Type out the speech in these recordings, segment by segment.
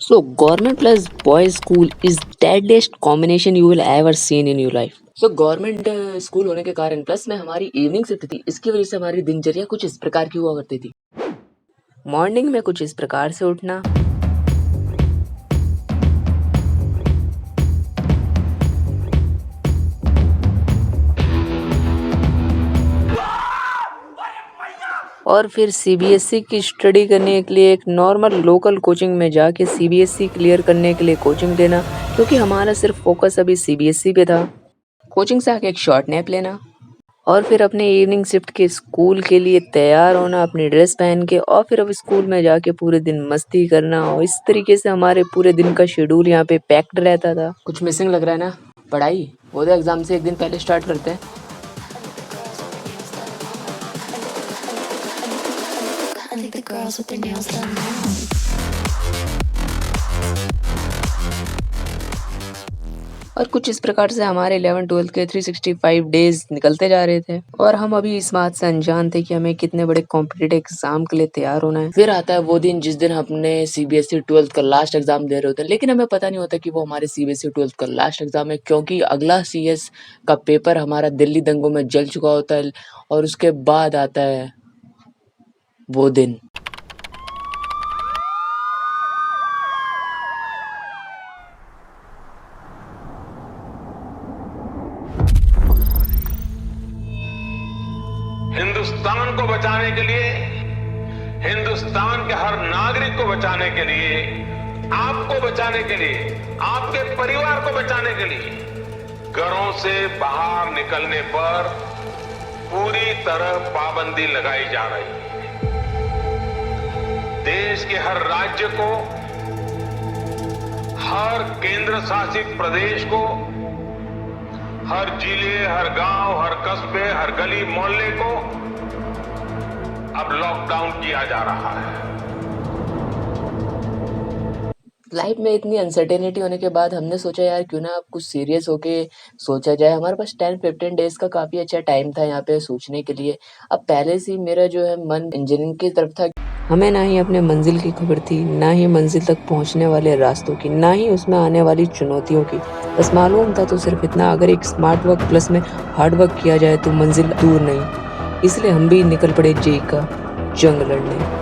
So, government plus boys school is deadliest combination you will ever seen in your life. So, government school होने के कारण plus में हमारी evening shift थी, इसकी वजह से हमारी दिनचर्या कुछ इस प्रकार की हुआ करती थी। मॉर्निंग में कुछ इस प्रकार से उठना, और फिर सीबीएसई की स्टडी करने के लिए एक नॉर्मल लोकल कोचिंग में जाके सीबीएसई क्लियर करने के लिए कोचिंग लेना, क्योंकि हमारा सिर्फ फोकस अभी सीबीएसई पे था। कोचिंग से आके एक शॉर्ट नैप लेना और फिर अपने इवनिंग शिफ्ट के स्कूल के लिए तैयार होना अपनी ड्रेस पहन के, और फिर अब स्कूल में जाके पूरे दिन मस्ती करना। और इस तरीके से हमारे पूरे दिन का शेड्यूल यहाँ पे पैक्ड रहता था। कुछ मिसिंग लग रहा है ना? पढ़ाई वो तो एग्जाम से एक दिन पहले स्टार्ट करते हैं। और कुछ इस प्रकार से हमारे 11-12 के 365 डेज निकलते जा रहे थे, और हम अभी इस बात से अनजान थे कि हमें कितने बड़े कॉम्पिटिटिव एग्जाम के लिए तैयार होना है। फिर आता है वो दिन जिस दिन हमने सीबीएसई 12th का लास्ट एग्जाम दे रहे होते हैं, लेकिन हमें पता नहीं होता कि वो हमारे सीबीएसई 12th का लास्ट एग्जाम है, क्योंकि अगला सीएस का पेपर हमारा दिल्ली दंगों में जल चुका होता है। और उसके बाद आता है वो दिन। हिंदुस्तान को बचाने के लिए, हिंदुस्तान के हर नागरिक को बचाने के लिए, आपको बचाने के लिए, आपके परिवार को बचाने के लिए घरों से बाहर निकलने पर पूरी तरह पाबंदी लगाई जा रही है। देश के हर राज्य को, हर केंद्र शासित प्रदेश को, हर जिले, हर गांव, हर कस्बे, हर गली मोहल्ले को अब लॉकडाउन किया जा रहा है। लाइफ में इतनी अनसर्टेनिटी होने के बाद हमने सोचा यार क्यों ना अब कुछ सीरियस होके सोचा जाए। हमारे पास 10-15 डेज का काफी अच्छा टाइम था यहाँ पे सोचने के लिए। अब पहले से ही मेरा जो है मन इंजीनियरिंग की तरफ था। हमें ना ही अपने मंजिल की खबर थी, ना ही मंजिल तक पहुंचने वाले रास्तों की, ना ही उसमें आने वाली चुनौतियों की। बस मालूम था तो सिर्फ इतना, अगर एक स्मार्ट वर्क प्लस में हार्ड वर्क किया जाए तो मंजिल दूर नहीं। इसलिए हम भी निकल पड़े जेई का जंग लड़ने।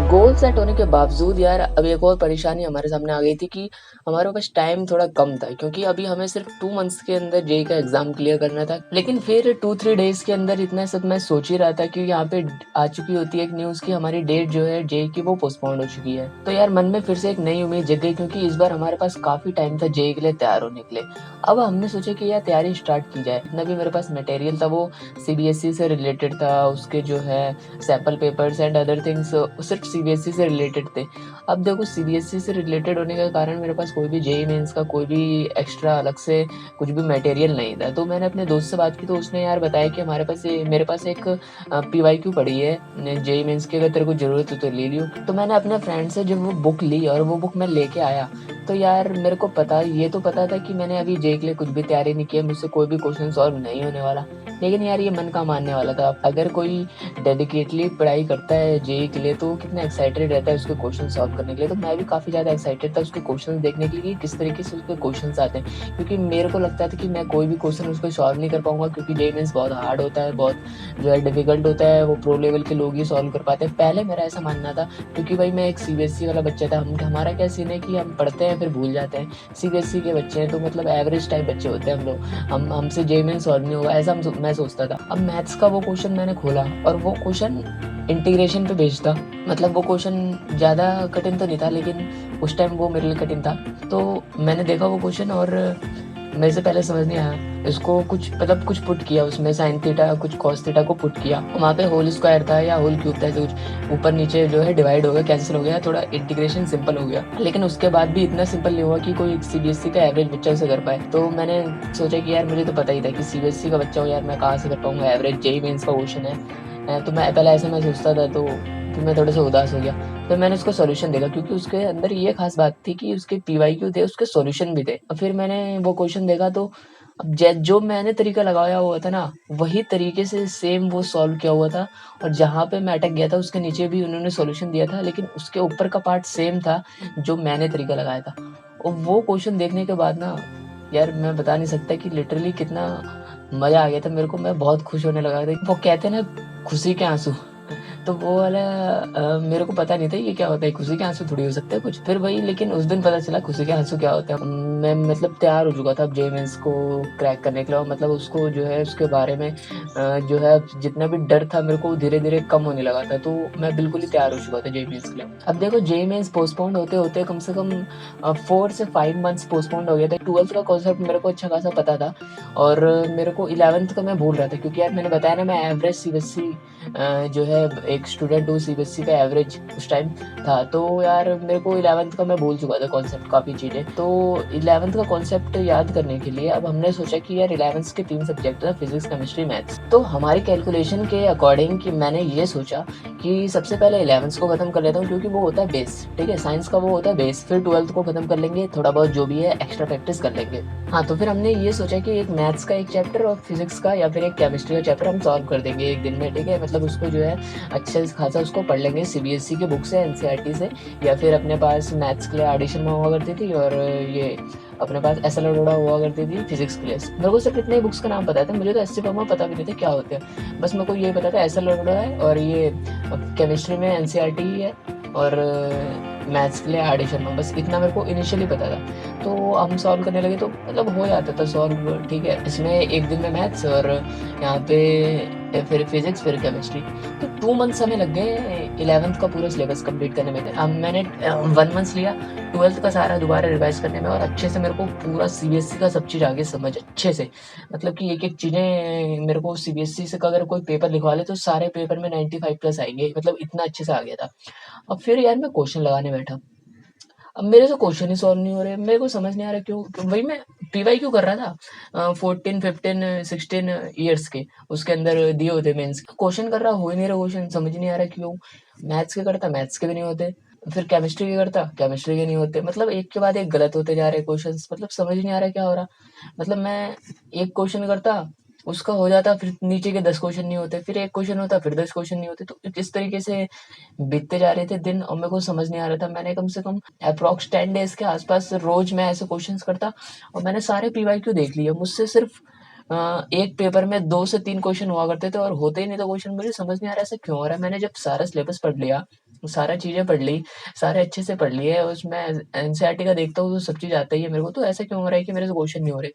गोल सेट होने के बावजूद यार अब एक और परेशानी हमारे सामने आ गई थी कि हमारे पास टाइम थोड़ा कम था, क्योंकि अभी हमें सिर्फ 2 मंथ्स के अंदर जेई का एग्जाम क्लियर करना था। लेकिन फिर 2-3 डेज के अंदर इतना सब मैं सोच ही रहा था कि यहाँ पे आ चुकी होती है एक न्यूज की हमारी डेट जो है जेई की वो पोस्टपोन्ड हो चुकी है। तो यार मन में फिर से एक नई उम्मीद जग गई, क्योंकि इस बार हमारे पास काफी टाइम था जेई के लिए तैयार होने के लिए। अब हमने सोचा कि यार तैयारी स्टार्ट की जाए। इतना भी मेरे पास मटेरियल था वो सीबीएसई से रिलेटेड था, उसके जो है sample papers and other things सिर्फ सीबीएसई से रिलेटेड थे। अब देखो सीबीएसई से रिलेटेड होने के कारण मेरे पास कोई भी जेई मेंस का कोई भी एक्स्ट्रा अलग से कुछ भी मटेरियल नहीं था। तो मैंने अपने दोस्त से बात की तो उसने यार बताया कि मेरे पास एक पीवाईक्यू पड़ी है जेई मेंस की, अगर तेरे को जरूरत हो तो ले लियो। तो मैंने अपने फ्रेंड से जब वो बुक ली और वो बुक मैं लेके आया, तो यार मेरे को ये तो पता था कि मैंने अभी जेई के लिए कुछ भी तैयारी नहीं की है, मुझसे कोई भी क्वेश्चन सॉल्व नहीं होने वाला। लेकिन यार ये मन का मानने वाला था। अगर कोई डेडिकेटली पढ़ाई करता है जेई के लिए तो कितना एक्साइटेड रहता है उसके क्वेश्चन सॉल्व करने के लिए। तो मैं भी काफ़ी ज़्यादा एक्साइटेड था उसके क्वेश्चन देखने के लिए, किस तरीके से उसके क्वेश्चन आते हैं, क्योंकि मेरे को लगता था कि मैं कोई भी क्वेश्चन उसको सॉल्व नहीं कर पाऊंगा, क्योंकि जेई मीन्स बहुत हार्ड होता है, बहुत जो है डिफिकल्ट होता है, वो प्रो लेवल के लोग ही सॉल्व कर पाते हैं। पहले मेरा ऐसा मानना था, क्योंकि भाई मैं एक सीबीएसई वाला बच्चा था। हमारा क्या सीन है कि हम पढ़ते हैं फिर भूल जाते हैं। सीबीएसई के बच्चे हैं तो मतलब एवरेज टाइप बच्चे होते हैं हम लोग, हमसे जेई मीन्स सॉल्व नहीं होगा ऐसा मैं सोचता था। अब मैथ्स का वो क्वेश्चन मैंने खोला और वो क्वेश्चन इंटीग्रेशन पे बेस्ड था। मतलब वो क्वेश्चन ज़्यादा कठिन तो नहीं था, लेकिन उस टाइम वो मेरे लिए कठिन था। तो मैंने देखा वो क्वेश्चन और मेरे से पहले समझ नहीं आया इसको, कुछ पुट किया उसमें, साइन थीटा कुछ कॉस थीटा को पुट किया। वहाँ पे होल स्क्वायर था या होल क्यूब था, जो ऊपर नीचे जो है डिवाइड हो गया, कैंसिल हो गया, थोड़ा इंटीग्रेशन सिंपल हो गया। लेकिन उसके बाद भी इतना सिंपल नहीं हुआ कि कोई सीबीएसई का एवरेज बच्चा उसे कर पाए। तो मैंने सोचा कि यार मुझे तो पता ही था कि सीबीएसई का बच्चा हो यार, मैं कहाँ से कर पाऊंगा एवरेज, जेई मेंस का क्वेश्चन है। तो मैं पहले ऐसे मैं सोचता था, तो फिर मैं थोड़ा सा उदास हो गया। फिर मैंने उसको सॉल्यूशन देखा, क्योंकि उसके अंदर ये खास बात थी कि उसके पीवाईक्यू थे, उसके सॉल्यूशन भी थे। और फिर मैंने वो क्वेश्चन देखा तो अब जै जो मैंने तरीका लगाया हुआ था ना, वही तरीके से सेम वो सॉल्व किया हुआ था और जहाँ पे मैं अटक गया था उसके नीचे भी उन्होंने सॉल्यूशन दिया था, लेकिन उसके ऊपर का पार्ट सेम था जो मैंने तरीका लगाया था। और वो क्वेश्चन देखने के बाद ना यार मैं बता नहीं सकता कि लिटरली कितना मज़ा आ गया था मेरे को, मैं बहुत खुश होने लगा था। वो कहते हैं ना खुशी के आँसू, तो वो वाला मेरे को पता नहीं था ये क्या होता है, खुशी के आँसू थोड़ी हो सकता है कुछ। फिर वही लेकिन उस दिन पता चला खुशी के आँसू क्या होता है। मैं मतलब तैयार हो चुका था अब जेईई मेंस को क्रैक करने के लिए और मतलब उसको जो है उसके बारे में जो है जितना भी डर था मेरे को धीरे-धीरे कम होने लगा था। तो मैं बिल्कुल ही तैयार हो चुका था जेईई मेंस के लिए। अब देखो जेईई मेंस पोस्टपोन्ड होते-होते कम से कम 4 से 5 मंथ्स पोस्टपोन्ड हो गया था। 12th का कॉन्सेप्ट मेरे को अच्छा खासा पता था और मेरे को 11th का मैं भूल रहा था क्योंकि यार मैंने बताया ना मैं एवरेज सीबीएसई जो है एक स्टूडेंट हूँ, सीबीएसई का एवरेज उस टाइम था। तो यार मेरे को 11th का मैं भूल चुका था कॉन्सेप्ट काफ़ी चीज़ें। तो 11th का कॉन्सेप्ट याद करने के लिए अब हमने सोचा कि यार 11th के 3 सब्जेक्ट था फिज़िक्स, केमिस्ट्री, मैथ्स। तो हमारी कैलकुलेशन के अकॉर्डिंग कि मैंने ये सोचा कि सबसे पहले 11th को खत्म कर लेता हूँ क्योंकि वो होता है बेस, ठीक है? साइंस का वो होता है बेस, फिर 12th को खत्म कर लेंगे, थोड़ा बहुत जो भी है एक्स्ट्रा प्रैक्टिस कर लेंगे। हाँ, तो फिर हमने ये सोचा कि एक मैथ्स का एक चैप्टर और फिज़िक्स का या फिर एक केमिस्ट्री का चैप्टर हम सॉल्व कर देंगे एक दिन में, ठीक है? मतलब उसको जो है अच्छे से खासा उसको पढ़ लेंगे सीबीएसई की बुक से, एनसीईआरटी से या फिर अपने पास मैथ्स के लिए एडिशन में हुआ करती थी और ये अपने पास एसएल अरोड़ा हुआ करती थी फिजिक्स के लिए। मेरे को सिर्फ इतने ही बुक्स का नाम पता था, मुझे तो एससी फॉर्मा पता भी नहीं था क्या होते हैं। बस मेरे को ये पता था एसएल अरोड़ा है और ये केमिस्ट्री में एनसीईआरटी ही है और मैथ्स के लिए एडिशन में, बस इतना मेरे को इनिशियली पता था। तो हम सॉल्व करने लगे तो मतलब हो जाता था सॉल्व, ठीक है? इसमें एक दिन में मैथ्स और यहाँ पे फिर फिजिक्स फिर केमिस्ट्री। तो 2 मंथ्स हमें लग गए 11th का पूरा सिलेबस कंप्लीट करने में। अब मैंने 1 मंथ लिया 12th का सारा दोबारा रिवाइज करने में और अच्छे से मेरे को पूरा सीबीएसई का सब चीज़ आगे समझ अच्छे से, मतलब कि एक-एक चीज़ें मेरे को सीबीएसई से का अगर कोई पेपर लिखवा ले तो सारे पेपर में 95 प्लस आएँगे, मतलब इतना अच्छे से आ गया था। अब फिर यार मैं क्वेश्चन लगाने बैठा। अब मेरे से क्वेश्चन ही सॉल्व नहीं हो रहे, मेरे को समझ नहीं आ रहा क्यों, वही मैं पीवाईक्यू कर रहा था 14, 15, 16 ईयर्स के, उसके अंदर दिए होते मेंस के। क्वेश्चन कर रहा, हो ही नहीं रहा क्वेश्चन, समझ नहीं आ रहा क्यों? मैथ्स के करता, मैथ्स के भी नहीं होते, फिर केमिस्ट्री के करता, केमिस्ट्री के नहीं होते, मतलब एक के बाद एक गलत होते जा रहे क्वेश्चंस, मतलब समझ नहीं आ रहा क्या हो रहा। मतलब मैं एक क्वेश्चन करता, उसका हो जाता, फिर नीचे के 10 क्वेश्चन नहीं होते, फिर एक क्वेश्चन होता, फिर 10 क्वेश्चन नहीं होते, तो इस तरीके से बीतते जा रहे थे दिन और मेरे को समझ नहीं आ रहा था। मैंने कम से कम अप्रॉक्स 10 डेज़ के आसपास रोज़ मैं ऐसे क्वेश्चंस करता और मैंने सारे पीवाईक्यू देख लिए। मुझसे सिर्फ़ एक पेपर में 2 से 3 क्वेश्चन हुआ करते थे और होते ही नहीं थे क्वेश्चन। मुझे समझ नहीं आ रहा ऐसा क्यों हो रहा है? मैंने जब सारा सिलेबस पढ़ लिया, सारा चीज़ें पढ़ ली, सारे अच्छे से पढ़ लिए, उसमें एनसीईआरटी का देखता हूँ तो सब चीज़ आता ही है मेरे को, तो ऐसा क्यों हो रहा है कि मेरे से क्वेश्चन नहीं हो रहे?